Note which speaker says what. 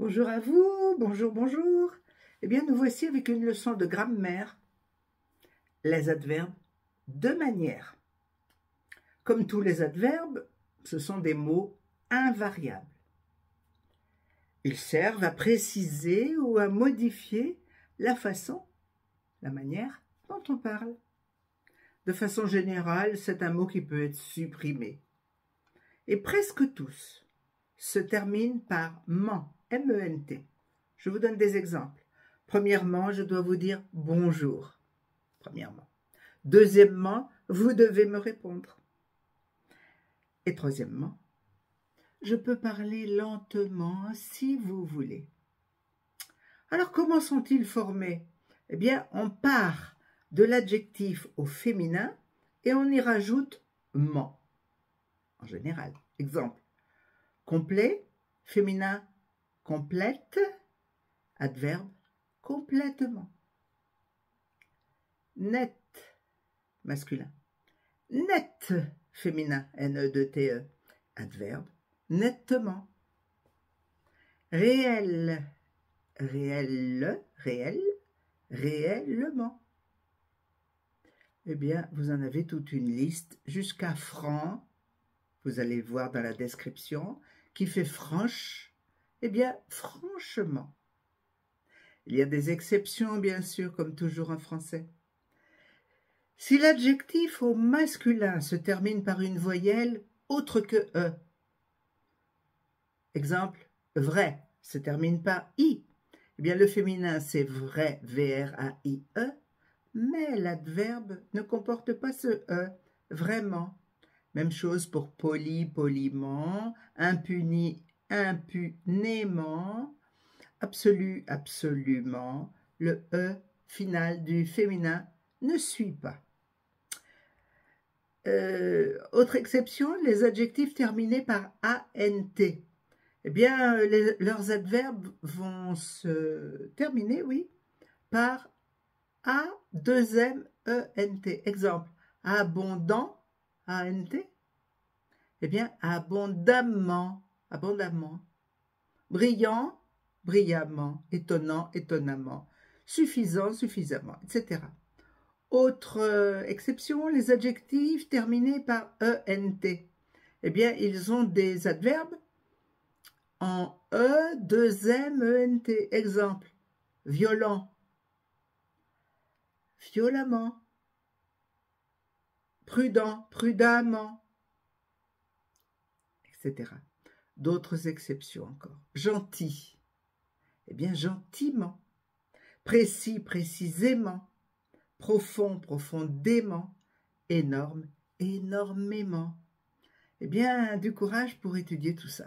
Speaker 1: Bonjour à vous, bonjour, bonjour. Eh bien, nous voici avec une leçon de grammaire. Les adverbes de manière. Comme tous les adverbes, ce sont des mots invariables. Ils servent à préciser ou à modifier la façon, la manière dont on parle. De façon générale, c'est un mot qui peut être supprimé. Et presque tous se terminent par ment, M-E-N-T. Je vous donne des exemples. Premièrement, je dois vous dire bonjour. Premièrement. Deuxièmement, vous devez me répondre. Et troisièmement, je peux parler lentement si vous voulez. Alors, comment sont-ils formés? Eh bien, on part de l'adjectif au féminin et on y rajoute ment. En général. Exemple. Complet, féminin, complète, adverbe, complètement. Net, masculin. Net, féminin, N-E-2-T-E, adverbe, nettement. Réel, réel, réel, réellement. Eh bien, vous en avez toute une liste jusqu'à franc, vous allez voir dans la description, qui fait franche, eh bien, franchement. Il y a des exceptions, bien sûr, comme toujours en français. Si l'adjectif au masculin se termine par une voyelle autre que E, exemple, vrai, se termine par I, eh bien, le féminin, c'est vrai, V-R-A-I-E, mais l'adverbe ne comporte pas ce E, vraiment. Même chose pour poli, poliment, impuni, impunément, absolu, absolument. Le E final du féminin ne suit pas. Autre exception, les adjectifs terminés par A-N-T. Eh bien, leurs adverbes vont se terminer, oui, par A-2-M-E-N-T. Exemple, abondant, A-N-T. Eh bien, abondamment, abondamment. Brillant, brillamment. Étonnant, étonnamment. Suffisant, suffisamment, etc. Autre exception, les adjectifs terminés par ENT. Eh bien, ils ont des adverbes en E, 2M, ENT. Exemple, violent, violemment, prudent, prudemment, etc. D'autres exceptions encore. Gentil, eh bien, gentiment. Précis, précisément. Profond, profondément. Énorme, énormément. Eh bien, du courage pour étudier tout ça.